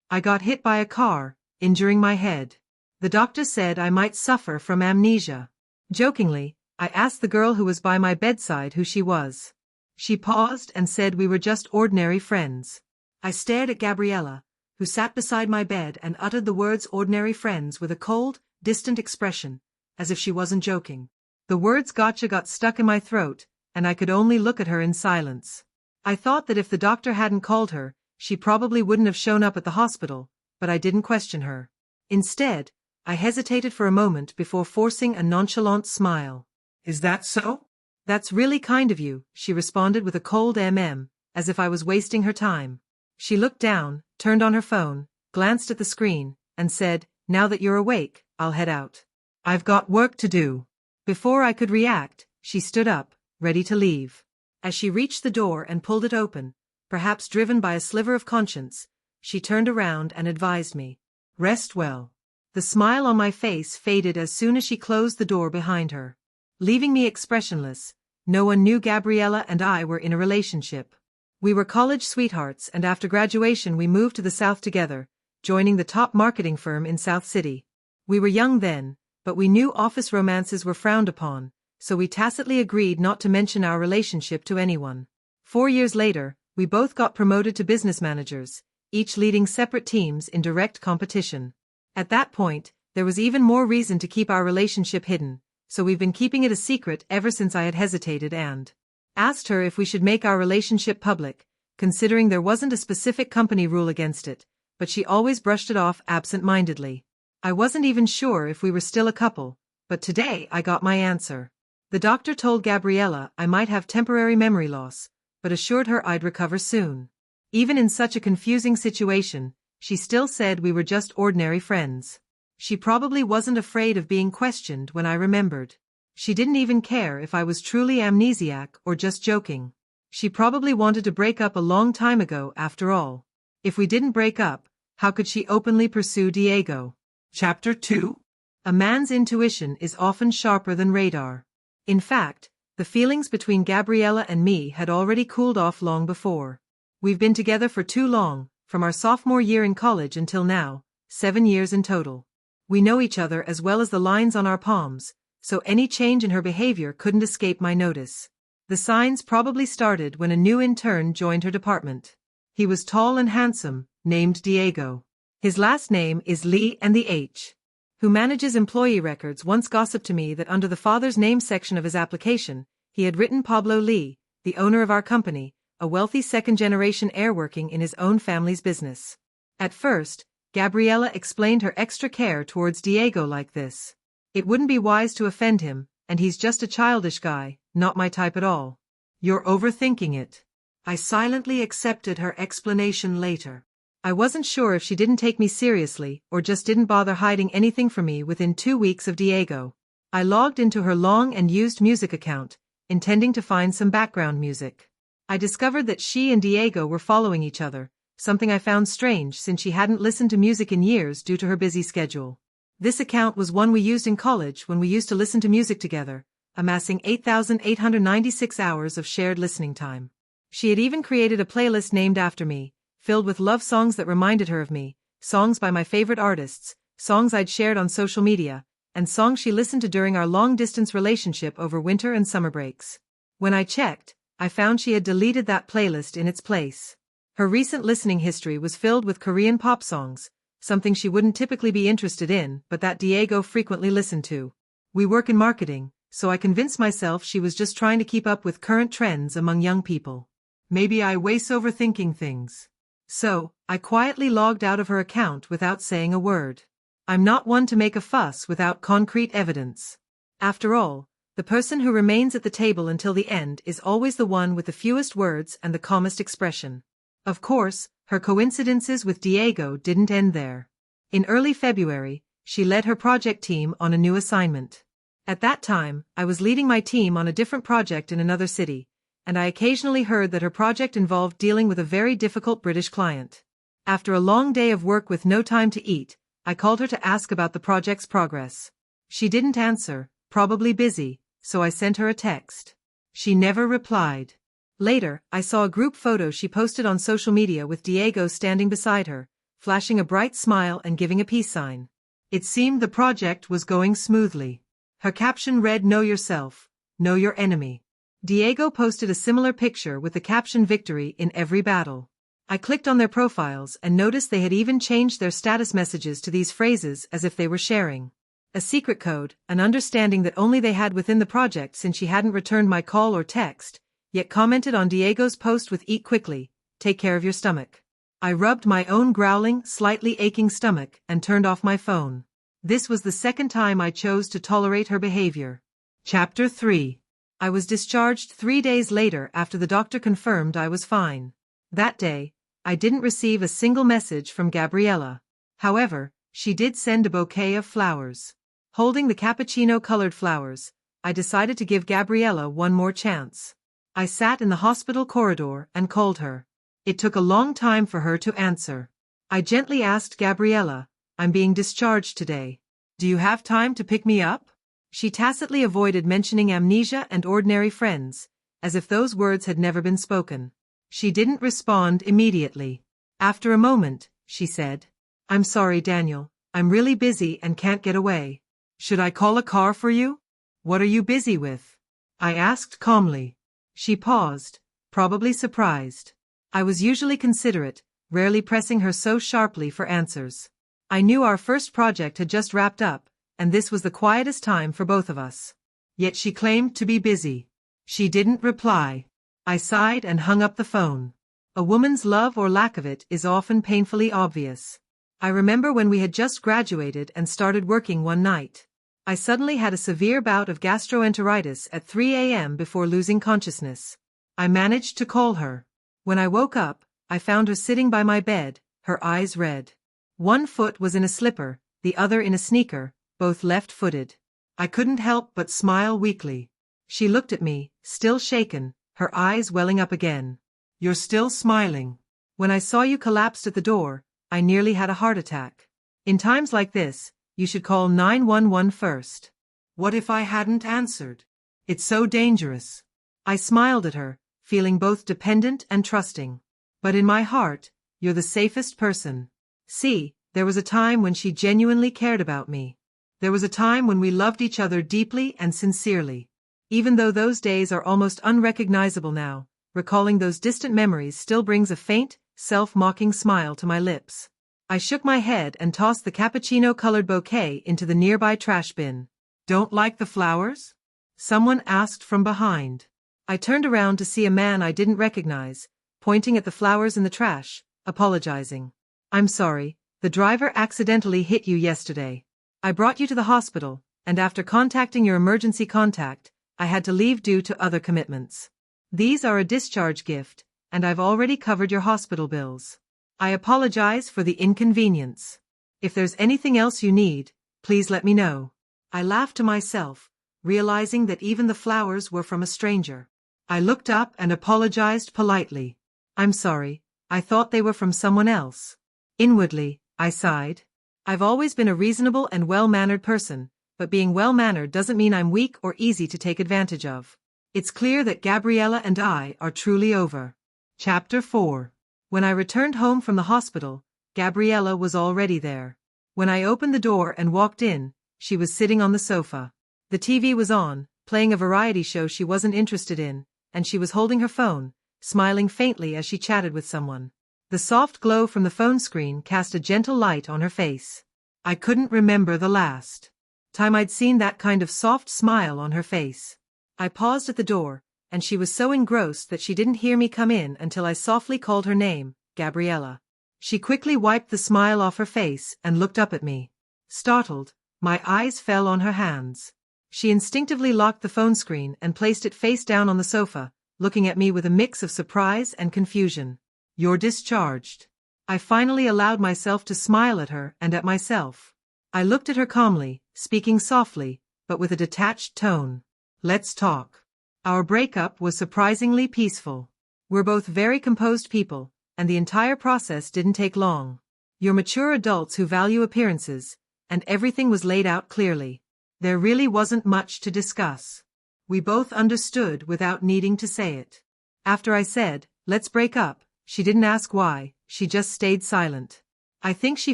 I got hit by a car, injuring my head. The doctor said I might suffer from amnesia. Jokingly, I asked the girl who was by my bedside who she was. She paused and said we were just ordinary friends. I stared at Gabriella, who sat beside my bed and uttered the words ordinary friends with a cold, distant expression, as if she wasn't joking. The words gotcha got stuck in my throat, and I could only look at her in silence. I thought that if the doctor hadn't called her, she probably wouldn't have shown up at the hospital, but I didn't question her. Instead, I hesitated for a moment before forcing a nonchalant smile. Is that so? That's really kind of you, she responded with a cold as if I was wasting her time. She looked down, turned on her phone, glanced at the screen, and said, now that you're awake, I'll head out. I've got work to do. Before I could react, she stood up, ready to leave. As she reached the door and pulled it open, perhaps driven by a sliver of conscience, she turned around and advised me. Rest well. The smile on my face faded as soon as she closed the door behind her. Leaving me expressionless, no one knew Gabriella and I were in a relationship. We were college sweethearts, and after graduation we moved to the South together, joining the top marketing firm in South City. We were young then, but we knew office romances were frowned upon, so we tacitly agreed not to mention our relationship to anyone. 4 years later, we both got promoted to business managers, each leading separate teams in direct competition. At that point, there was even more reason to keep our relationship hidden, so we've been keeping it a secret ever since I had hesitated and asked her if we should make our relationship public, considering there wasn't a specific company rule against it, but she always brushed it off absent-mindedly. I wasn't even sure if we were still a couple, but today I got my answer. The doctor told Gabriella I might have temporary memory loss, but assured her I'd recover soon. Even in such a confusing situation, she still said we were just ordinary friends. She probably wasn't afraid of being questioned when I remembered. She didn't even care if I was truly amnesiac or just joking. She probably wanted to break up a long time ago after all. If we didn't break up, how could she openly pursue Diego? Chapter 2. A man's intuition is often sharper than radar. In fact, the feelings between Gabriella and me had already cooled off long before. We've been together for too long, from our sophomore year in college until now, 7 years in total. We know each other as well as the lines on our palms, so any change in her behavior couldn't escape my notice. The signs probably started when a new intern joined her department. He was tall and handsome, named Diego. His last name is Lee, and the H. Who manages employee records once gossiped to me that under the father's name section of his application, he had written Pablo Lee, the owner of our company, a wealthy second-generation heir working in his own family's business. At first, Gabriella explained her extra care towards Diego like this. It wouldn't be wise to offend him, and he's just a childish guy, not my type at all. You're overthinking it. I silently accepted her explanation later. I wasn't sure if she didn't take me seriously or just didn't bother hiding anything from me within 2 weeks of Diego. I logged into her long and used music account, intending to find some background music. I discovered that she and Diego were following each other, something I found strange since she hadn't listened to music in years due to her busy schedule. This account was one we used in college when we used to listen to music together, amassing 8,896 hours of shared listening time. She had even created a playlist named after me, filled with love songs that reminded her of me, songs by my favorite artists, songs I'd shared on social media, and songs she listened to during our long-distance relationship over winter and summer breaks. When I checked, I found she had deleted that playlist in its place. Her recent listening history was filled with Korean pop songs, something she wouldn't typically be interested in but that Diego frequently listened to. We work in marketing, so I convinced myself she was just trying to keep up with current trends among young people. Maybe I was overthinking things. So, I quietly logged out of her account without saying a word. I'm not one to make a fuss without concrete evidence. After all, the person who remains at the table until the end is always the one with the fewest words and the calmest expression. Of course, her coincidences with Diego didn't end there. In early February, she led her project team on a new assignment. At that time, I was leading my team on a different project in another city, and I occasionally heard that her project involved dealing with a very difficult British client. After a long day of work with no time to eat, I called her to ask about the project's progress. She didn't answer, probably busy, so I sent her a text. She never replied. Later, I saw a group photo she posted on social media with Diego standing beside her, flashing a bright smile and giving a peace sign. It seemed the project was going smoothly. Her caption read, "Know yourself, know your enemy." Diego posted a similar picture with the caption, "Victory in every battle." I clicked on their profiles and noticed they had even changed their status messages to these phrases as if they were sharing a secret code, an understanding that only they had within the project, since she hadn't returned my call or text, yet commented on Diego's post with, "Eat quickly, take care of your stomach." I rubbed my own growling, slightly aching stomach and turned off my phone. This was the second time I chose to tolerate her behavior. Chapter 3. I was discharged 3 days later after the doctor confirmed I was fine. That day, I didn't receive a single message from Gabriella. However, she did send a bouquet of flowers. Holding the cappuccino-colored flowers, I decided to give Gabriella one more chance. I sat in the hospital corridor and called her. It took a long time for her to answer. I gently asked Gabriella, "I'm being discharged today. Do you have time to pick me up?" She tacitly avoided mentioning Amnesia and ordinary friends, as if those words had never been spoken. She didn't respond immediately. After a moment, she said, "I'm sorry, Daniel. I'm really busy and can't get away. Should I call a car for you?" "What are you busy with?" I asked calmly. She paused, probably surprised. I was usually considerate, rarely pressing her so sharply for answers. I knew our first project had just wrapped up, and this was the quietest time for both of us. Yet she claimed to be busy. She didn't reply. I sighed and hung up the phone. A woman's love or lack of it is often painfully obvious. I remember when we had just graduated and started working one night. I suddenly had a severe bout of gastroenteritis at 3 a.m. before losing consciousness. I managed to call her. When I woke up, I found her sitting by my bed, her eyes red. One foot was in a slipper, the other in a sneaker, both left-footed. I couldn't help but smile weakly. She looked at me, still shaken, her eyes welling up again. "You're still smiling. When I saw you collapsed at the door, I nearly had a heart attack. In times like this, you should call 911 first." "What if I hadn't answered? It's so dangerous." I smiled at her, feeling both dependent and trusting. "But in my heart, you're the safest person. See, there was a time when she genuinely cared about me. There was a time when we loved each other deeply and sincerely. Even though those days are almost unrecognizable now, recalling those distant memories still brings a faint, self-mocking smile to my lips." I shook my head and tossed the cappuccino-colored bouquet into the nearby trash bin. "Don't like the flowers?" someone asked from behind. I turned around to see a man I didn't recognize, pointing at the flowers in the trash, apologizing. "I'm sorry, the driver accidentally hit you yesterday. I brought you to the hospital, and after contacting your emergency contact, I had to leave due to other commitments. These are a discharge gift, and I've already covered your hospital bills. I apologize for the inconvenience. If there's anything else you need, please let me know." I laughed to myself, realizing that even the flowers were from a stranger. I looked up and apologized politely. "I'm sorry, I thought they were from someone else." Inwardly, I sighed. I've always been a reasonable and well-mannered person, but being well-mannered doesn't mean I'm weak or easy to take advantage of. It's clear that Gabriella and I are truly over. Chapter 4. When I returned home from the hospital, Gabriella was already there. When I opened the door and walked in, she was sitting on the sofa. The TV was on, playing a variety show she wasn't interested in, and she was holding her phone, smiling faintly as she chatted with someone. The soft glow from the phone screen cast a gentle light on her face. I couldn't remember the last time I'd seen that kind of soft smile on her face. I paused at the door, and she was so engrossed that she didn't hear me come in until I softly called her name, Gabriella. She quickly wiped the smile off her face and looked up at me. Startled, my eyes fell on her hands. She instinctively locked the phone screen and placed it face down on the sofa, looking at me with a mix of surprise and confusion. "You're discharged." I finally allowed myself to smile at her and at myself. I looked at her calmly, speaking softly, but with a detached tone. "Let's talk." Our breakup was surprisingly peaceful. We're both very composed people, and the entire process didn't take long. You're mature adults who value appearances, and everything was laid out clearly. There really wasn't much to discuss. We both understood without needing to say it. After I said, "Let's break up," she didn't ask why, she just stayed silent. I think she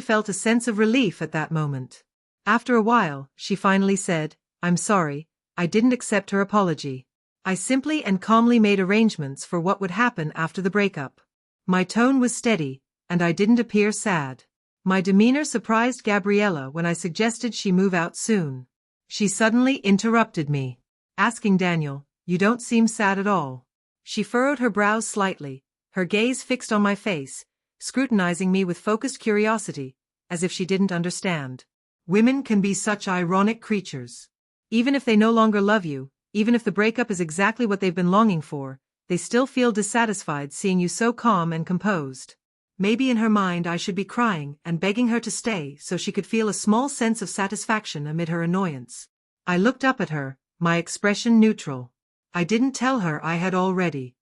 felt a sense of relief at that moment. After a while, she finally said, "I'm sorry, I didn't accept her apology. I simply and calmly made arrangements for what would happen after the breakup." My tone was steady, and I didn't appear sad. My demeanor surprised Gabriella when I suggested she move out soon. She suddenly interrupted me, asking Daniel, "You don't seem sad at all." She furrowed her brows slightly, her gaze fixed on my face, scrutinizing me with focused curiosity, as if she didn't understand. Women can be such ironic creatures. Even if they no longer love you, even if the breakup is exactly what they've been longing for, they still feel dissatisfied seeing you so calm and composed. Maybe in her mind I should be crying and begging her to stay so she could feel a small sense of satisfaction amid her annoyance. I looked up at her, my expression neutral. I didn't tell her I had already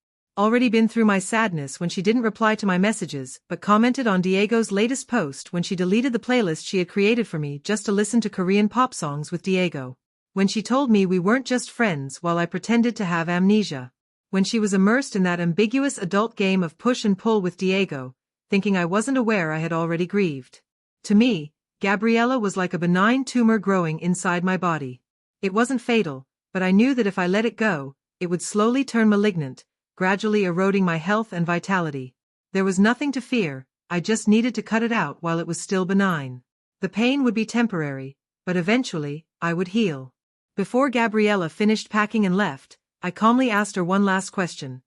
been through my sadness when she didn't reply to my messages but commented on Diego's latest post when she deleted the playlist she had created for me just to listen to Korean pop songs with Diego. When she told me we weren't just friends while I pretended to have amnesia. When she was immersed in that ambiguous adult game of push and pull with Diego, thinking I wasn't aware I had already grieved. To me, Gabriella was like a benign tumor growing inside my body. It wasn't fatal, but I knew that if I let it go, it would slowly turn malignant, gradually eroding my health and vitality. There was nothing to fear, I just needed to cut it out while it was still benign. The pain would be temporary, but eventually, I would heal. Before Gabriella finished packing and left, I calmly asked her one last question.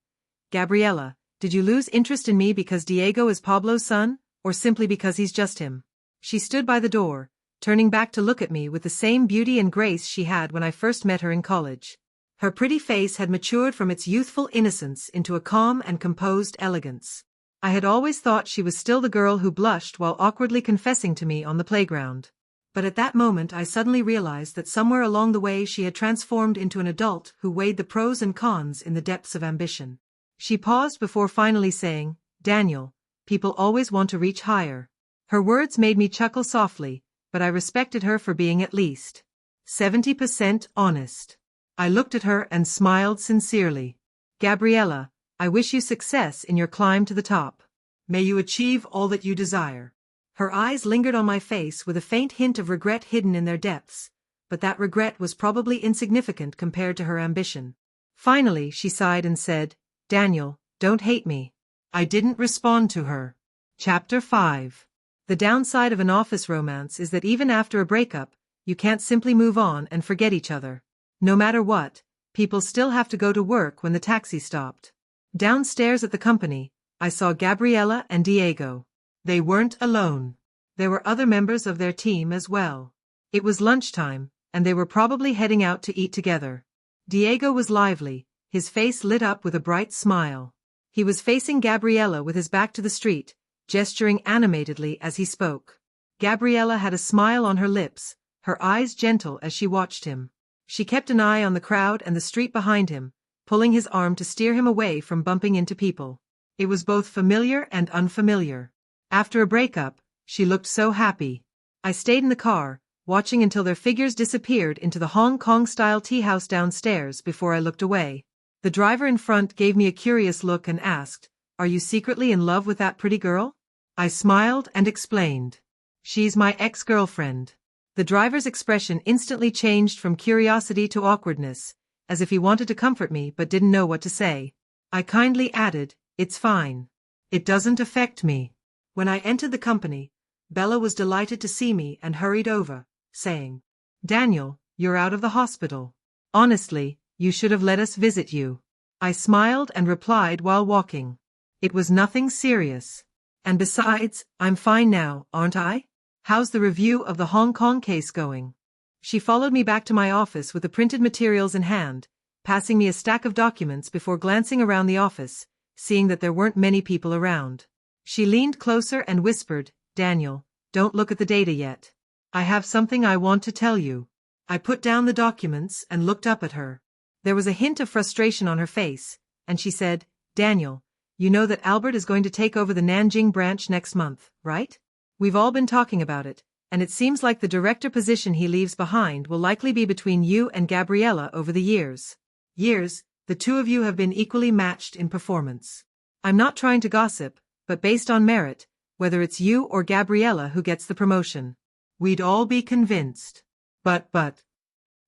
"Gabriella, did you lose interest in me because Diego is Pablo's son, or simply because he's just him?" She stood by the door, turning back to look at me with the same beauty and grace she had when I first met her in college. Her pretty face had matured from its youthful innocence into a calm and composed elegance. I had always thought she was still the girl who blushed while awkwardly confessing to me on the playground. But at that moment I suddenly realized that somewhere along the way she had transformed into an adult who weighed the pros and cons in the depths of ambition. She paused before finally saying, "Daniel, people always want to reach higher." Her words made me chuckle softly, but I respected her for being at least 70% honest. I looked at her and smiled sincerely. "Gabriella, I wish you success in your climb to the top. May you achieve all that you desire." Her eyes lingered on my face with a faint hint of regret hidden in their depths, but that regret was probably insignificant compared to her ambition. Finally, she sighed and said, "Daniel, don't hate me." I didn't respond to her. Chapter 5. The downside of an office romance is that even after a breakup, you can't simply move on and forget each other. No matter what, people still have to go to work when the taxi stopped. Downstairs at the company, I saw Gabriella and Diego. They weren't alone. There were other members of their team as well. It was lunchtime, and they were probably heading out to eat together. Diego was lively, his face lit up with a bright smile. He was facing Gabriella with his back to the street, gesturing animatedly as he spoke. Gabriella had a smile on her lips, her eyes gentle as she watched him. She kept an eye on the crowd and the street behind him, pulling his arm to steer him away from bumping into people. It was both familiar and unfamiliar. After a breakup, she looked so happy. I stayed in the car, watching until their figures disappeared into the Hong Kong-style tea house downstairs before I looked away. The driver in front gave me a curious look and asked, "Are you secretly in love with that pretty girl?" I smiled and explained. "She's my ex-girlfriend." The driver's expression instantly changed from curiosity to awkwardness, as if he wanted to comfort me but didn't know what to say. I kindly added, "It's fine. It doesn't affect me." When I entered the company, Bella was delighted to see me and hurried over, saying, "Daniel, you're out of the hospital. Honestly, you should have let us visit you." I smiled and replied while walking, "It was nothing serious. And besides, I'm fine now, aren't I? How's the review of the Hong Kong case going?" She followed me back to my office with the printed materials in hand, passing me a stack of documents before glancing around the office, seeing that there weren't many people around. She leaned closer and whispered, "Daniel, don't look at the data yet. I have something I want to tell you." I put down the documents and looked up at her. There was a hint of frustration on her face, and she said, "Daniel, you know that Albert is going to take over the Nanjing branch next month, right? We've all been talking about it, and it seems like the director position he leaves behind will likely be between you and Gabriella over the years. The two of you have been equally matched in performance. I'm not trying to gossip, but based on merit, whether it's you or Gabriella who gets the promotion. We'd all be convinced. But.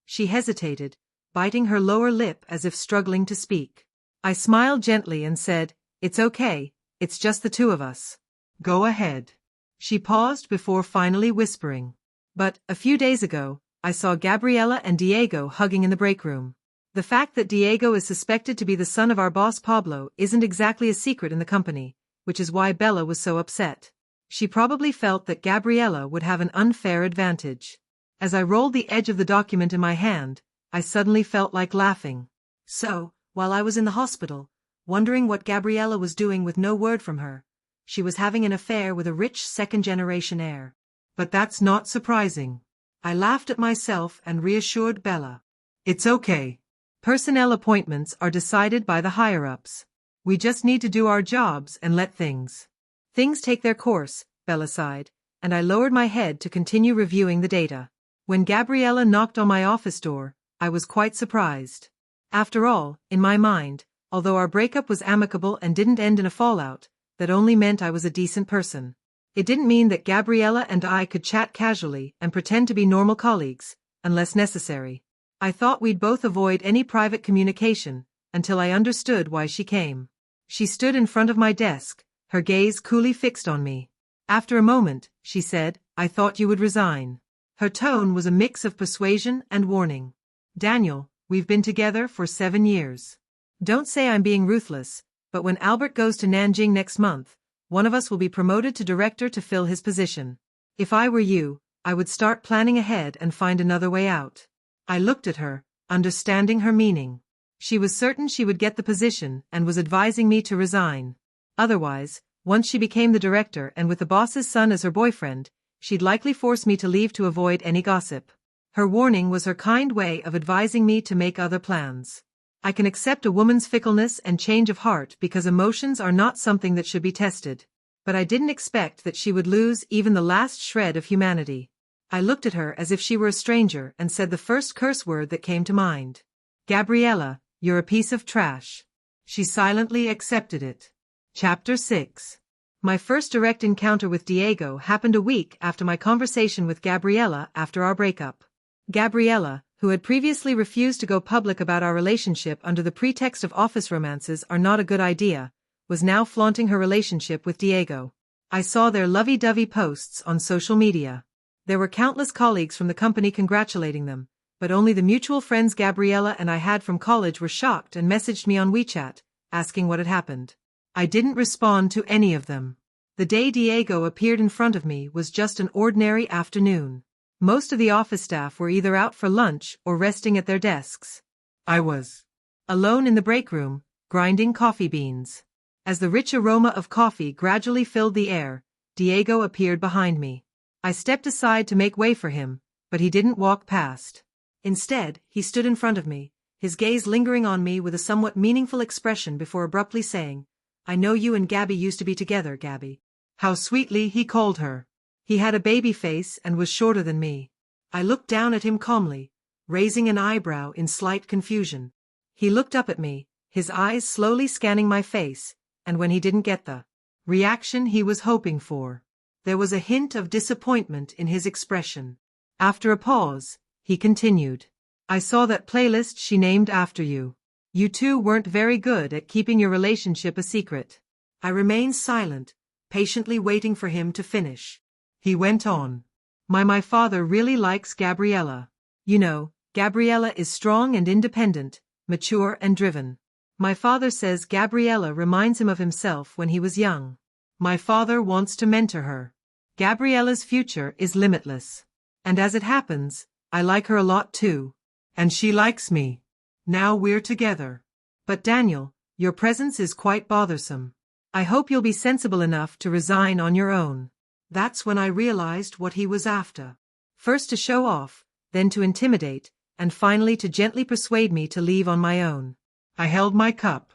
She hesitated, biting her lower lip as if struggling to speak. I smiled gently and said, "It's okay, it's just the two of us." Go ahead. She paused before finally whispering. "But, a few days ago, I saw Gabriella and Diego hugging in the break room. The fact that Diego is suspected to be the son of our boss Pablo isn't exactly a secret in the company, which is why Bella was so upset. She probably felt that Gabriella would have an unfair advantage." As I rolled the edge of the document in my hand, I suddenly felt like laughing. So, while I was in the hospital, wondering what Gabriella was doing with no word from her, she was having an affair with a rich second-generation heir. But that's not surprising. I laughed at myself and reassured Bella. It's okay. Personnel appointments are decided by the higher-ups. We just need to do our jobs and let things take their course, Bella sighed, and I lowered my head to continue reviewing the data. When Gabriella knocked on my office door, I was quite surprised. After all, in my mind, although our breakup was amicable and didn't end in a fallout, that only meant I was a decent person. It didn't mean that Gabriella and I could chat casually and pretend to be normal colleagues, unless necessary. I thought we'd both avoid any private communication, until I understood why she came. She stood in front of my desk, her gaze coolly fixed on me. After a moment, she said, "I thought you would resign." Her tone was a mix of persuasion and warning. "Daniel, we've been together for 7 years. Don't say I'm being ruthless, but when Albert goes to Nanjing next month, one of us will be promoted to director to fill his position. If I were you, I would start planning ahead and find another way out." I looked at her, understanding her meaning. She was certain she would get the position and was advising me to resign. Otherwise, once she became the director and with the boss's son as her boyfriend, she'd likely force me to leave to avoid any gossip. Her warning was her kind way of advising me to make other plans. I can accept a woman's fickleness and change of heart because emotions are not something that should be tested. But I didn't expect that she would lose even the last shred of humanity. I looked at her as if she were a stranger and said the first curse word that came to mind. "Gabriella, you're a piece of trash." She silently accepted it. Chapter 6. My first direct encounter with Diego happened a week after my conversation with Gabriella after our breakup. Gabriella, who had previously refused to go public about our relationship under the pretext of office romances are not a good idea, was now flaunting her relationship with Diego. I saw their lovey-dovey posts on social media. There were countless colleagues from the company congratulating them, but only the mutual friends Gabriella and I had from college were shocked and messaged me on WeChat, asking what had happened. I didn't respond to any of them. The day Diego appeared in front of me was just an ordinary afternoon. Most of the office staff were either out for lunch or resting at their desks. I was alone in the break room, grinding coffee beans. As the rich aroma of coffee gradually filled the air, Diego appeared behind me. I stepped aside to make way for him, but he didn't walk past. Instead, he stood in front of me, his gaze lingering on me with a somewhat meaningful expression before abruptly saying, "I know you and Gabby used to be together, Gabby." How sweetly he called her. He had a baby face and was shorter than me. I looked down at him calmly, raising an eyebrow in slight confusion. He looked up at me, his eyes slowly scanning my face, and when he didn't get the reaction he was hoping for, there was a hint of disappointment in his expression. After a pause, he continued, "I saw that playlist she named after you. You two weren't very good at keeping your relationship a secret." I remained silent, patiently waiting for him to finish. He went on. My father really likes Gabriella. You know, Gabriella is strong and independent, mature and driven. My father says Gabriella reminds him of himself when he was young. My father wants to mentor her. Gabriella's future is limitless. And as it happens, I like her a lot too. And she likes me. Now we're together. But Daniel, your presence is quite bothersome. I hope you'll be sensible enough to resign on your own. That's when I realized what he was after. First to show off, then to intimidate, and finally to gently persuade me to leave on my own. I held my cup.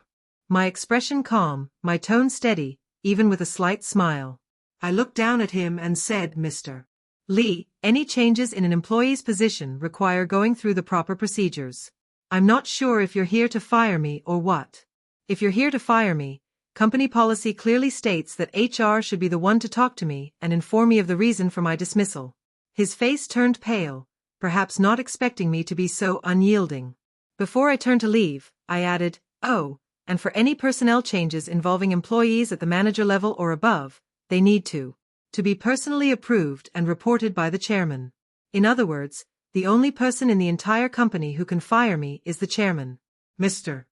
My expression calm, my tone steady, even with a slight smile. I looked down at him and said, "Mr. Lee, any changes in an employee's position require going through the proper procedures. I'm not sure if you're here to fire me or what. If you're here to fire me, Company policy clearly states that HR should be the one to talk to me and inform me of the reason for my dismissal. His face turned pale, perhaps not expecting me to be so unyielding. Before I turned to leave, I added, "Oh, and for any personnel changes involving employees at the manager level or above, they need to be personally approved and reported by the chairman. In other words, the only person in the entire company who can fire me is the chairman. Mr.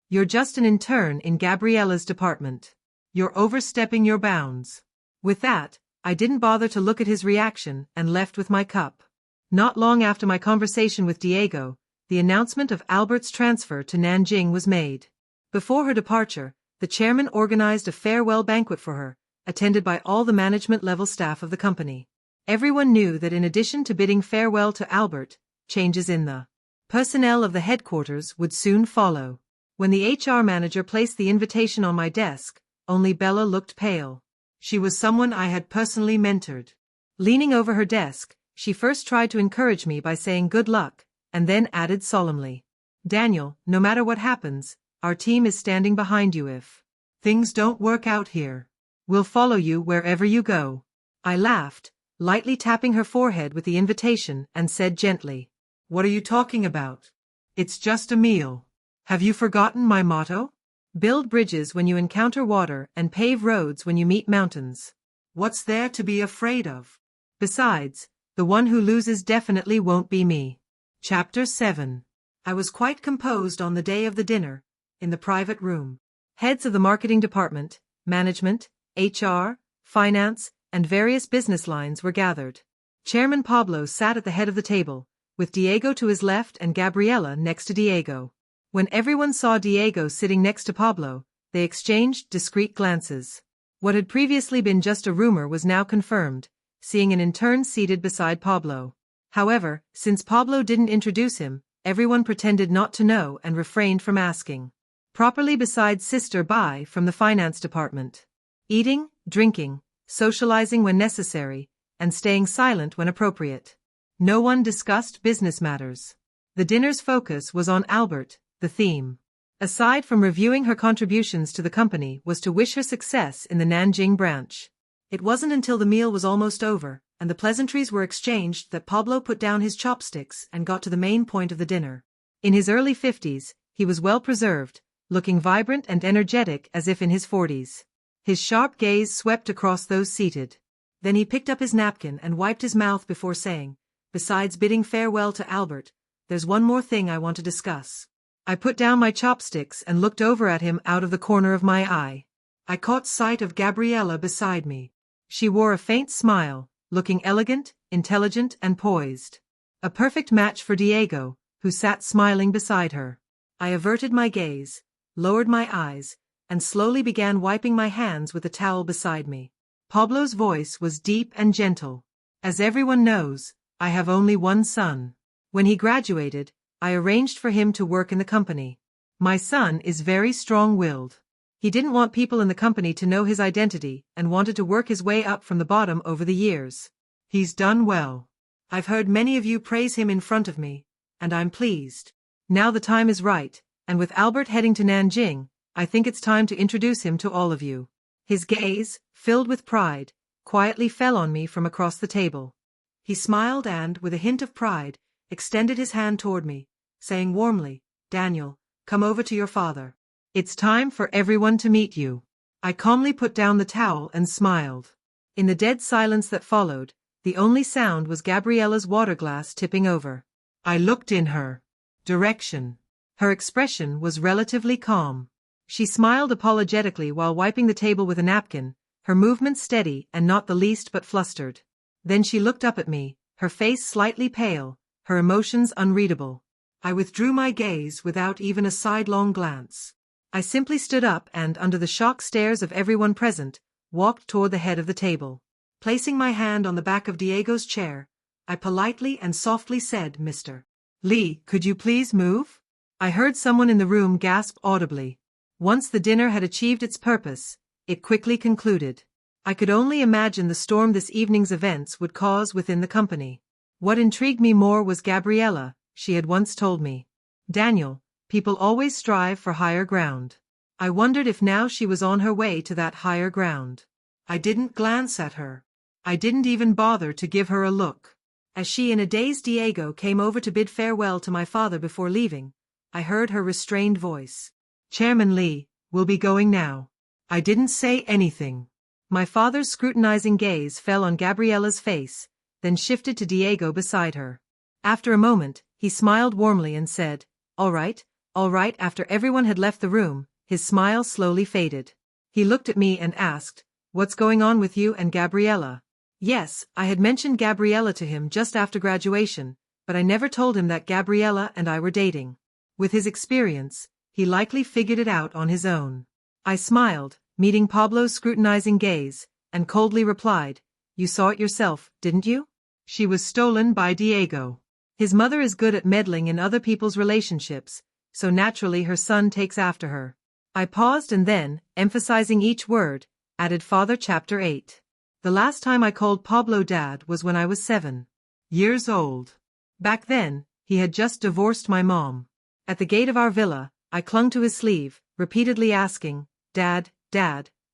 You're just an intern in Gabriella's department. You're overstepping your bounds." With that, I didn't bother to look at his reaction and left with my cup. Not long after my conversation with Diego, the announcement of Albert's transfer to Nanjing was made. Before her departure, the chairman organized a farewell banquet for her, attended by all the management-level staff of the company. Everyone knew that in addition to bidding farewell to Albert, changes in the personnel of the headquarters would soon follow. When the HR manager placed the invitation on my desk, only Bella looked pale. She was someone I had personally mentored. Leaning over her desk, she first tried to encourage me by saying good luck, and then added solemnly, "Daniel, no matter what happens, our team is standing behind you if things don't work out here. We'll follow you wherever you go." I laughed, lightly tapping her forehead with the invitation, and said gently, "What are you talking about? It's just a meal. Have you forgotten my motto? Build bridges when you encounter water and pave roads when you meet mountains. What's there to be afraid of? Besides, the one who loses definitely won't be me." Chapter 7. I was quite composed on the day of the dinner, in the private room. Heads of the marketing department, management, HR, finance, and various business lines were gathered. Chairman Pablo sat at the head of the table, with Diego to his left and Gabriela next to Diego. When everyone saw Diego sitting next to Pablo, they exchanged discreet glances. What had previously been just a rumor was now confirmed, seeing an intern seated beside Pablo. However, since Pablo didn't introduce him, everyone pretended not to know and refrained from asking. Properly beside Sister Bai from the finance department. Eating, drinking, socializing when necessary, and staying silent when appropriate. No one discussed business matters. The dinner's focus was on Albert. The theme, aside from reviewing her contributions to the company, was to wish her success in the Nanjing branch. It wasn't until the meal was almost over, and the pleasantries were exchanged, that Pablo put down his chopsticks and got to the main point of the dinner. In his early 50s, he was well preserved, looking vibrant and energetic as if in his 40s. His sharp gaze swept across those seated. Then he picked up his napkin and wiped his mouth before saying, "Besides bidding farewell to Albert, there's one more thing I want to discuss." I put down my chopsticks and looked over at him out of the corner of my eye. I caught sight of Gabriela beside me. She wore a faint smile, looking elegant, intelligent, and poised. A perfect match for Diego, who sat smiling beside her. I averted my gaze, lowered my eyes, and slowly began wiping my hands with the towel beside me. Pablo's voice was deep and gentle. "As everyone knows, I have only one son. When he graduated, I arranged for him to work in the company. My son is very strong-willed. He didn't want people in the company to know his identity and wanted to work his way up from the bottom over the years. He's done well. I've heard many of you praise him in front of me, and I'm pleased. Now the time is right, and with Albert heading to Nanjing, I think it's time to introduce him to all of you." His gaze, filled with pride, quietly fell on me from across the table. He smiled and, with a hint of pride, extended his hand toward me, saying warmly, "Daniel, come over to your father. It's time for everyone to meet you." I calmly put down the towel and smiled. In the dead silence that followed, the only sound was Gabriela's water glass tipping over. I looked in her direction. Her expression was relatively calm. She smiled apologetically while wiping the table with a napkin, her movements steady and not the least bit flustered. Then she looked up at me, her face slightly pale, her emotions unreadable. I withdrew my gaze without even a sidelong glance. I simply stood up and, under the shocked stares of everyone present, walked toward the head of the table. Placing my hand on the back of Diego's chair, I politely and softly said, "Mr. Lee, could you please move?" I heard someone in the room gasp audibly. Once the dinner had achieved its purpose, it quickly concluded. I could only imagine the storm this evening's events would cause within the company. What intrigued me more was Gabriela. She had once told me, "Daniel, people always strive for higher ground. I wondered if now she was on her way to that higher ground. I didn't glance at her. I didn't even bother to give her a look. As she in a dazed Diego came over to bid farewell to my father before leaving, I heard her restrained voice. Chairman Lee, we'll be going now. I didn't say anything. My father's scrutinizing gaze fell on Gabriella's face, then shifted to Diego beside her. After a moment, he smiled warmly and said, all right. After everyone had left the room, his smile slowly faded. He looked at me and asked, what's going on with you and Gabriella? Yes, I had mentioned Gabriella to him just after graduation, but I never told him that Gabriella and I were dating. With his experience, he likely figured it out on his own. I smiled, meeting Pablo's scrutinizing gaze, and coldly replied, you saw it yourself, didn't you? She was stolen by Diego. His mother is good at meddling in other people's relationships, so naturally her son takes after her. I paused and then, emphasizing each word, added Father Chapter 8. The last time I called Pablo Dad was when I was 7 years old. Back then, he had just divorced my mom. At the gate of our villa, I clung to his sleeve, repeatedly asking, Dad,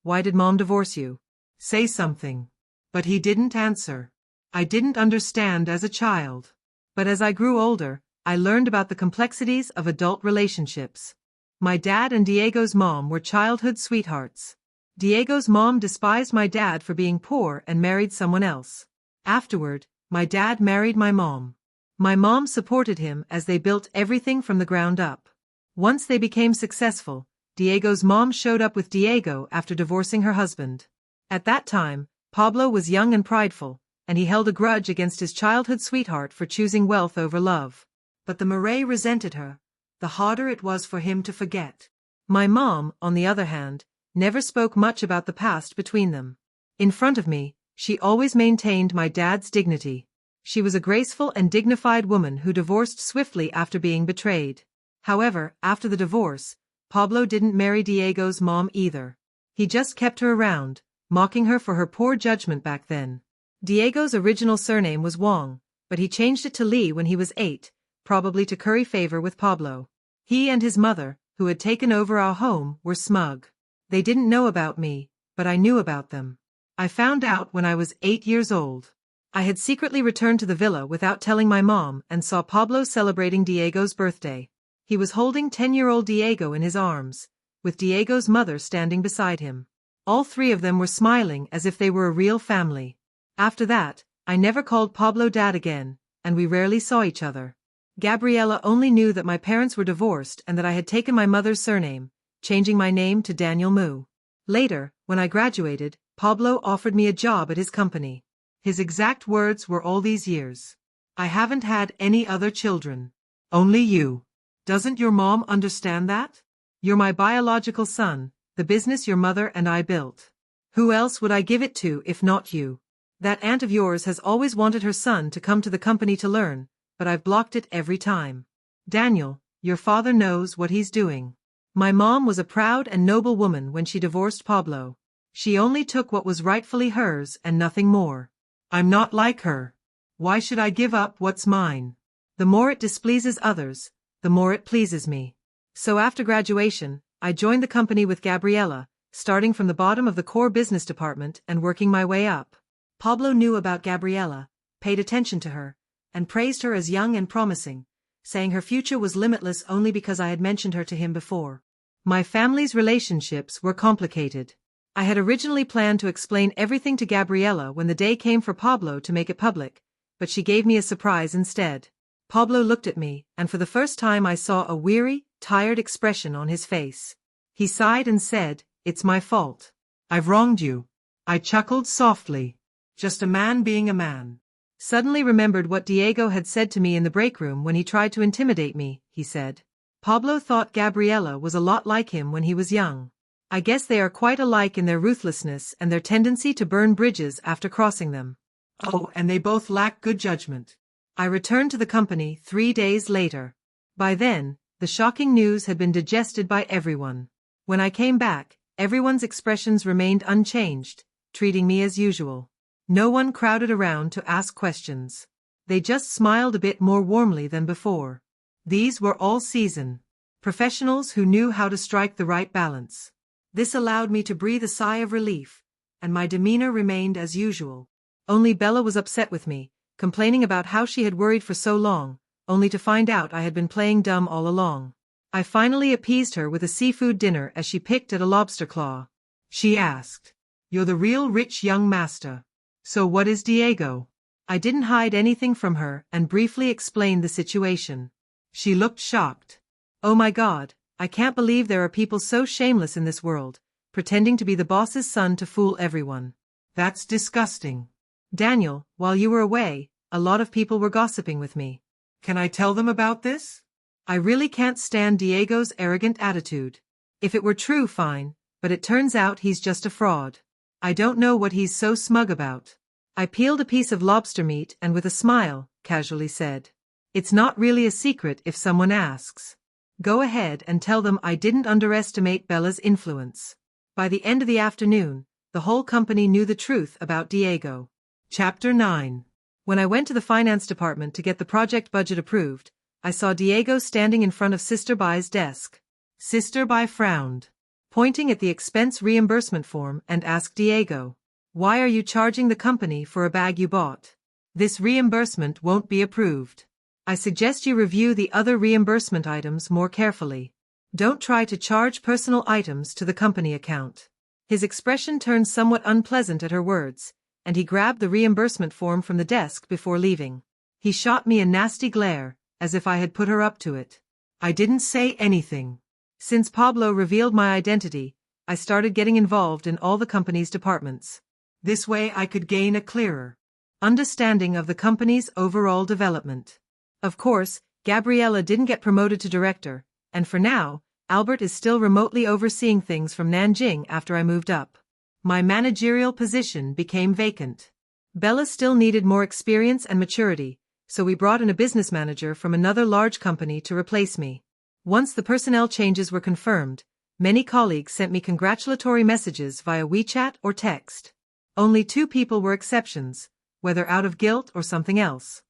why did Mom divorce you? Say something. But he didn't answer. I didn't understand as a child. But as I grew older, I learned about the complexities of adult relationships. My dad and Diego's mom were childhood sweethearts. Diego's mom despised my dad for being poor and married someone else. Afterward, my dad married my mom. My mom supported him as they built everything from the ground up. Once they became successful, Diego's mom showed up with Diego after divorcing her husband. At that time, Pablo was young and prideful, and he held a grudge against his childhood sweetheart for choosing wealth over love. But the more he resented her, the harder it was for him to forget. My mom, on the other hand, never spoke much about the past between them. In front of me, she always maintained my dad's dignity. She was a graceful and dignified woman who divorced swiftly after being betrayed. However, after the divorce, Pablo didn't marry Diego's mom either. He just kept her around, mocking her for her poor judgment back then. Diego's original surname was Wong, but he changed it to Lee when he was 8, probably to curry favor with Pablo. He and his mother, who had taken over our home, were smug. They didn't know about me, but I knew about them. I found out when I was 8 years old. I had secretly returned to the villa without telling my mom and saw Pablo celebrating Diego's birthday. He was holding 10-year-old Diego in his arms, with Diego's mother standing beside him. All three of them were smiling as if they were a real family. After that, I never called Pablo Dad again, and we rarely saw each other. Gabriella only knew that my parents were divorced and that I had taken my mother's surname, changing my name to Daniel Mu. Later, when I graduated, Pablo offered me a job at his company. His exact words were all these years. I haven't had any other children. Only you. Doesn't your mom understand that? You're my biological son, the business your mother and I built. Who else would I give it to if not you? That aunt of yours has always wanted her son to come to the company to learn, but I've blocked it every time. Daniel, your father knows what he's doing. My mom was a proud and noble woman when she divorced Pablo. She only took what was rightfully hers and nothing more. I'm not like her. Why should I give up what's mine? The more it displeases others, the more it pleases me. So after graduation, I joined the company with Gabriella, starting from the bottom of the core business department and working my way up. Pablo knew about Gabriella, paid attention to her, and praised her as young and promising, saying her future was limitless only because I had mentioned her to him before. My family's relationships were complicated. I had originally planned to explain everything to Gabriella when the day came for Pablo to make it public, but she gave me a surprise instead. Pablo looked at me, and for the first time I saw a weary, tired expression on his face. He sighed and said, "It's my fault. I've wronged you." I chuckled softly. Just a man being a man. Suddenly remembered what Diego had said to me in the break room when he tried to intimidate me, he said. Pablo thought Gabriella was a lot like him when he was young. I guess they are quite alike in their ruthlessness and their tendency to burn bridges after crossing them. Oh, and they both lack good judgment. I returned to the company 3 days later. By then, the shocking news had been digested by everyone. When I came back, everyone's expressions remained unchanged, treating me as usual. No one crowded around to ask questions. They just smiled a bit more warmly than before. These were all season. Professionals who knew how to strike the right balance. This allowed me to breathe a sigh of relief, and my demeanor remained as usual. Only Bella was upset with me, complaining about how she had worried for so long, only to find out I had been playing dumb all along. I finally appeased her with a seafood dinner as she picked at a lobster claw. She asked, "You're the real rich young master. So what is Diego?" I didn't hide anything from her and briefly explained the situation. She looked shocked. "Oh my God, I can't believe there are people so shameless in this world, pretending to be the boss's son to fool everyone. That's disgusting. Daniel, while you were away, a lot of people were gossiping with me. Can I tell them about this? I really can't stand Diego's arrogant attitude. If it were true, fine, but it turns out he's just a fraud. I don't know what he's so smug about." I peeled a piece of lobster meat and with a smile, casually said, "It's not really a secret if someone asks. Go ahead and tell them I didn't underestimate Bella's influence." By the end of the afternoon, the whole company knew the truth about Diego. Chapter 9. When I went to the finance department to get the project budget approved, I saw Diego standing in front of Sister Bai's desk. Sister Bai frowned, pointing at the expense reimbursement form, and asked Diego, "Why are you charging the company for a bag you bought? This reimbursement won't be approved. I suggest you review the other reimbursement items more carefully. Don't try to charge personal items to the company account." His expression turned somewhat unpleasant at her words, and he grabbed the reimbursement form from the desk before leaving. He shot me a nasty glare, as if I had put her up to it. I didn't say anything. Since Pablo revealed my identity, I started getting involved in all the company's departments. This way I could gain a clearer understanding of the company's overall development. Of course, Gabriella didn't get promoted to director, and for now, Albert is still remotely overseeing things from Nanjing after I moved up. My managerial position became vacant. Bella still needed more experience and maturity, so we brought in a business manager from another large company to replace me. Once the personnel changes were confirmed, many colleagues sent me congratulatory messages via WeChat or text. Only 2 people were exceptions, whether out of guilt or something else.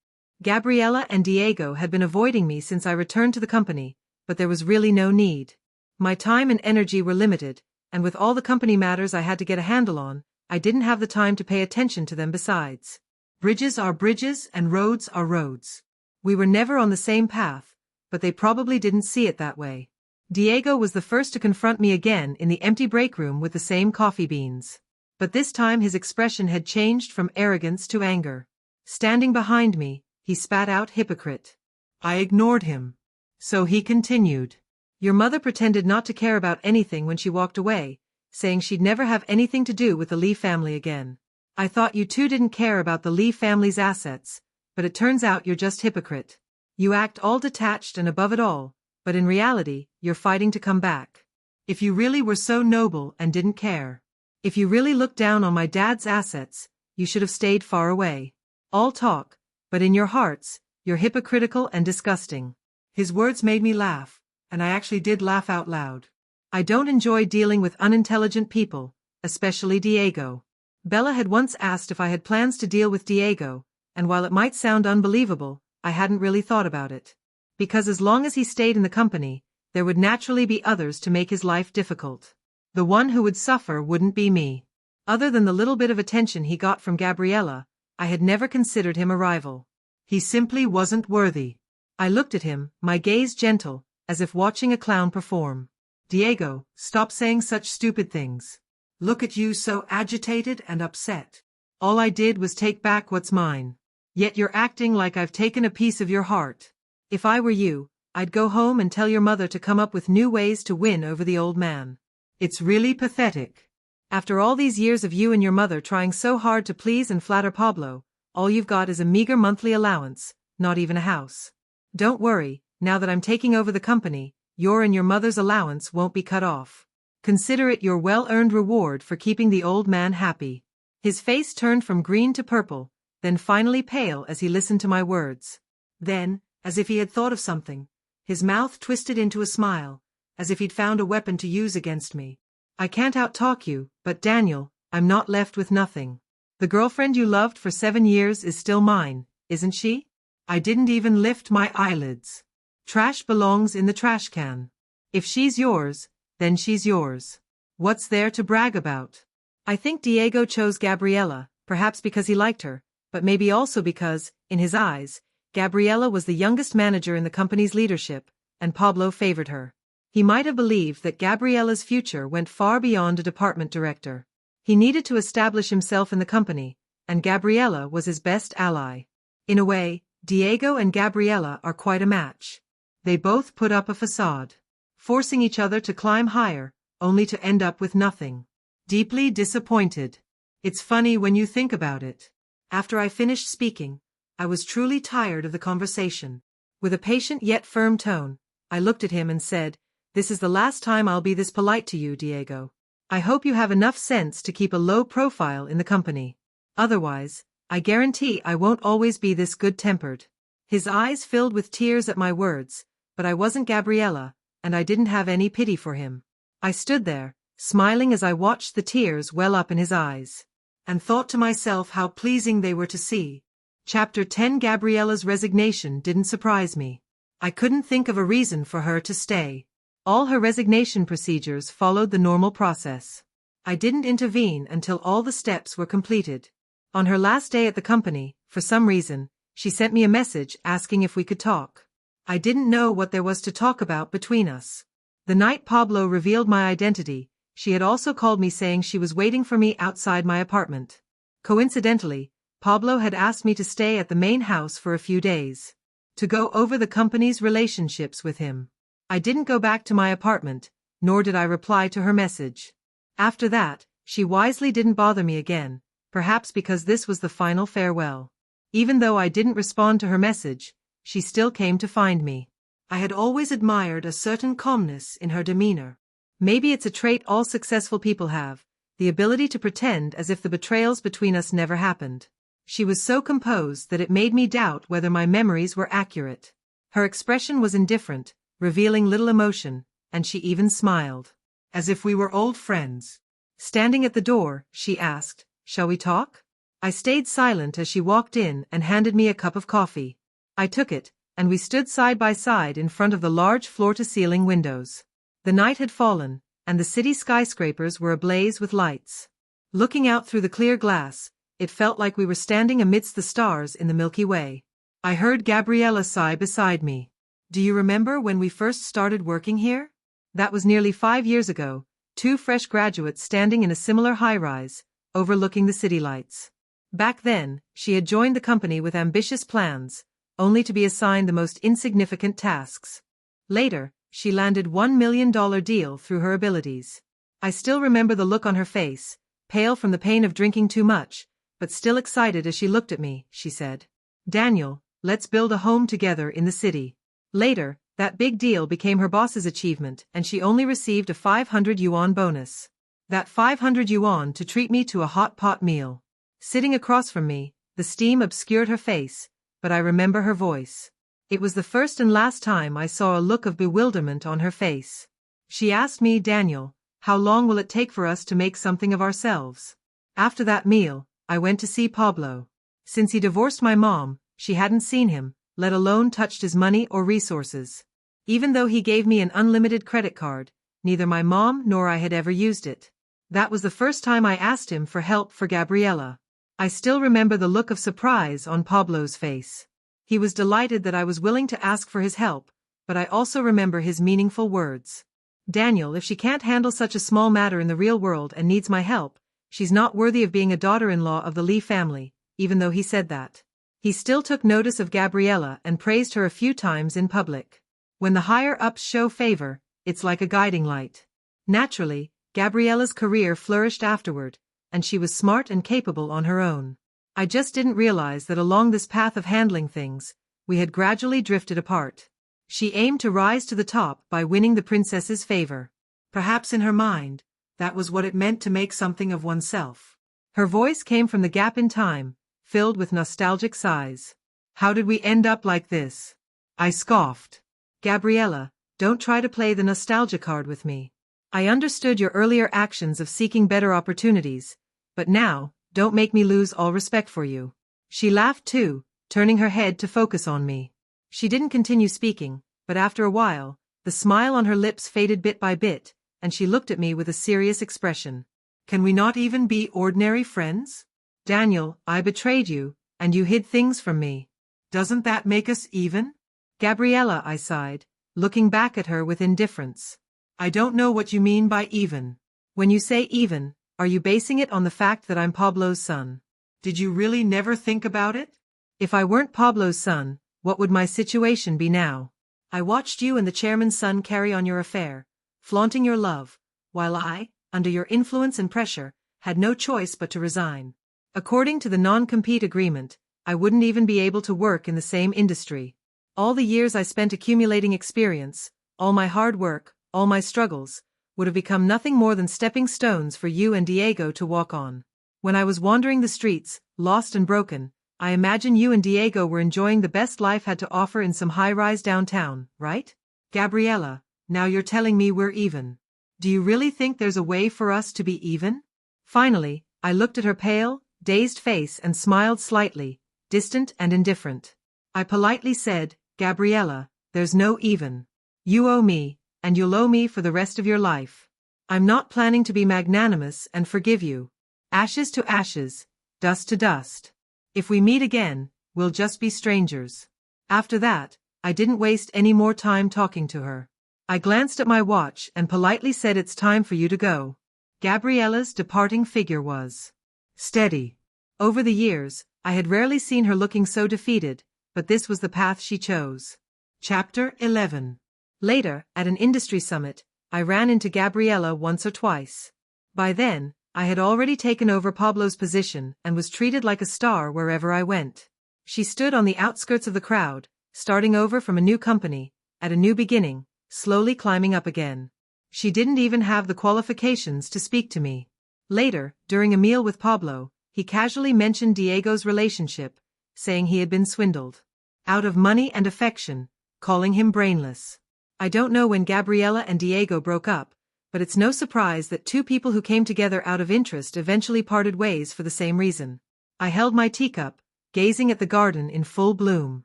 Gabriella and Diego had been avoiding me since I returned to the company, but there was really no need. My time and energy were limited, and with all the company matters I had to get a handle on, I didn't have the time to pay attention to them besides. Bridges are bridges and roads are roads. We were never on the same path, but they probably didn't see it that way. Diego was the first to confront me again in the empty break room with the same coffee beans. But this time his expression had changed from arrogance to anger. Standing behind me, he spat out, "Hypocrite." I ignored him. So he continued, "Your mother pretended not to care about anything when she walked away, saying she'd never have anything to do with the Lee family again. I thought you two didn't care about the Lee family's assets, but it turns out you're just hypocrite. You act all detached and above it all, but in reality, you're fighting to come back. If you really were so noble and didn't care, if you really looked down on my dad's assets, you should have stayed far away. All talk, but in your hearts, you're hypocritical and disgusting." His words made me laugh, and I actually did laugh out loud. I don't enjoy dealing with unintelligent people, especially Diego. Bella had once asked if I had plans to deal with Diego, and while it might sound unbelievable, I hadn't really thought about it. Because as long as he stayed in the company, there would naturally be others to make his life difficult. The one who would suffer wouldn't be me. Other than the little bit of attention he got from Gabriella, I had never considered him a rival. He simply wasn't worthy. I looked at him, my gaze gentle, as if watching a clown perform. "Diego, stop saying such stupid things. Look at you so agitated and upset. All I did was take back what's mine. Yet you're acting like I've taken a piece of your heart. If I were you, I'd go home and tell your mother to come up with new ways to win over the old man. It's really pathetic. After all these years of you and your mother trying so hard to please and flatter Pablo, all you've got is a meager monthly allowance, not even a house. Don't worry, now that I'm taking over the company, your and your mother's allowance won't be cut off. Consider it your well-earned reward for keeping the old man happy." His face turned from green to purple, then finally pale as he listened to my words. Then, as if he had thought of something, his mouth twisted into a smile, as if he'd found a weapon to use against me. "I can't out-talk you, but Daniel, I'm not left with nothing. The girlfriend you loved for 7 years is still mine, isn't she? I didn't even lift my eyelids. Trash belongs in the trash can. If she's yours, then she's yours. What's there to brag about? I think Diego chose Gabriela, perhaps because he liked her, but maybe also because, in his eyes, Gabriela was the youngest manager in the company's leadership, and Pablo favored her. He might have believed that Gabriela's future went far beyond a department director. He needed to establish himself in the company, and Gabriela was his best ally. In a way, Diego and Gabriela are quite a match. They both put up a facade, forcing each other to climb higher, only to end up with nothing. Deeply disappointed. It's funny when you think about it. After I finished speaking, I was truly tired of the conversation. With a patient yet firm tone, I looked at him and said, "This is the last time I'll be this polite to you, Diego. I hope you have enough sense to keep a low profile in the company. Otherwise, I guarantee I won't always be this good-tempered." His eyes filled with tears at my words, but I wasn't Gabriela, and I didn't have any pity for him. I stood there, smiling as I watched the tears well up in his eyes, and thought to myself how pleasing they were to see. Chapter 10. Gabriela's resignation didn't surprise me. I couldn't think of a reason for her to stay. All her resignation procedures followed the normal process. I didn't intervene until all the steps were completed. On her last day at the company, for some reason, she sent me a message asking if we could talk. I didn't know what there was to talk about between us. The night Pablo revealed my identity, she had also called me saying she was waiting for me outside my apartment. Coincidentally, Pablo had asked me to stay at the main house for a few days, to go over the company's relationships with him. I didn't go back to my apartment, nor did I reply to her message. After that, she wisely didn't bother me again, perhaps because this was the final farewell. Even though I didn't respond to her message, she still came to find me. I had always admired a certain calmness in her demeanor. Maybe it's a trait all successful people have, the ability to pretend as if the betrayals between us never happened. She was so composed that it made me doubt whether my memories were accurate. Her expression was indifferent, revealing little emotion, and she even smiled. As if we were old friends. Standing at the door, she asked, "Shall we talk?" I stayed silent as she walked in and handed me a cup of coffee. I took it, and we stood side by side in front of the large floor-to-ceiling windows. The night had fallen, and the city skyscrapers were ablaze with lights. Looking out through the clear glass, it felt like we were standing amidst the stars in the Milky Way. I heard Gabriela sigh beside me. "Do you remember when we first started working here? That was nearly 5 years ago, 2 fresh graduates standing in a similar high-rise, overlooking the city lights. Back then, she had joined the company with ambitious plans, only to be assigned the most insignificant tasks. Later, she landed $1 million deal through her abilities. I still remember the look on her face, pale from the pain of drinking too much, but still excited as she looked at me. She said, "Daniel, let's build a home together in the city." Later, that big deal became her boss's achievement and she only received a 500 yuan bonus. That 500 yuan to treat me to a hot pot meal. Sitting across from me, the steam obscured her face, but I remember her voice. It was the first and last time I saw a look of bewilderment on her face. She asked me, "Daniel, how long will it take for us to make something of ourselves?" After that meal, I went to see Pablo. Since he divorced my mom, she hadn't seen him, let alone touched his money or resources. Even though he gave me an unlimited credit card, neither my mom nor I had ever used it. That was the first time I asked him for help for Gabriela. I still remember the look of surprise on Pablo's face. He was delighted that I was willing to ask for his help, but I also remember his meaningful words. "Daniel, if she can't handle such a small matter in the real world and needs my help, she's not worthy of being a daughter-in-law of the Lee family." Even though he said that, he still took notice of Gabriela and praised her a few times in public. When the higher-ups show favor, it's like a guiding light. Naturally, Gabriela's career flourished afterward, and she was smart and capable on her own. I just didn't realize that along this path of handling things, we had gradually drifted apart. She aimed to rise to the top by winning the princess's favor. Perhaps in her mind, that was what it meant to make something of oneself. Her voice came from the gap in time, filled with nostalgic sighs. "How did we end up like this?" I scoffed. "Gabriela, don't try to play the nostalgia card with me. I understood your earlier actions of seeking better opportunities, but now, don't make me lose all respect for you." She laughed too, turning her head to focus on me. She didn't continue speaking, but after a while, The smile on her lips faded bit by bit, and she looked at me with a serious expression. Can we not even be ordinary friends? Daniel, I betrayed you, and you hid things from me. Doesn't that make us even? Gabriella, I sighed, looking back at her with indifference. I don't know what you mean by even. When you say even, are you basing it on the fact that I'm Pablo's son? Did you really never think about it? If I weren't Pablo's son, what would my situation be now? I watched you and the chairman's son carry on your affair, flaunting your love, while I, under your influence and pressure, had no choice but to resign. According to the non-compete agreement, I wouldn't even be able to work in the same industry. All the years I spent accumulating experience, all my hard work, all my struggles, would have become nothing more than stepping stones for you and Diego to walk on. When I was wandering the streets, lost and broken, I imagine you and Diego were enjoying the best life had to offer in some high-rise downtown, right? Gabriella, now you're telling me we're even. Do you really think there's a way for us to be even? Finally, I looked at her pale, dazed face and smiled slightly, distant and indifferent. I politely said, Gabriella, there's no even. You owe me, and you'll owe me for the rest of your life. I'm not planning to be magnanimous and forgive you. Ashes to ashes, dust to dust. If we meet again, we'll just be strangers. After that, I didn't waste any more time talking to her. I glanced at my watch and politely said it's time for you to go. Gabriella's departing figure was steady. Over the years, I had rarely seen her looking so defeated, but this was the path she chose. Chapter 11. Later, at an industry summit, I ran into Gabriella once or twice. By then, I had already taken over Pablo's position and was treated like a star wherever I went. She stood on the outskirts of the crowd, starting over from a new company, at a new beginning, slowly climbing up again. She didn't even have the qualifications to speak to me. Later, during a meal with Pablo, he casually mentioned Diego's relationship, saying he had been swindled out of money and affection, calling him brainless. I don't know when Gabriella and Diego broke up, but it's no surprise that two people who came together out of interest eventually parted ways for the same reason. I held my teacup, gazing at the garden in full bloom.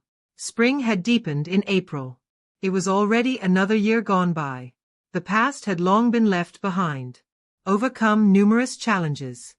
Spring had deepened in April. It was already another year gone by. The past had long been left behind. Overcome numerous challenges.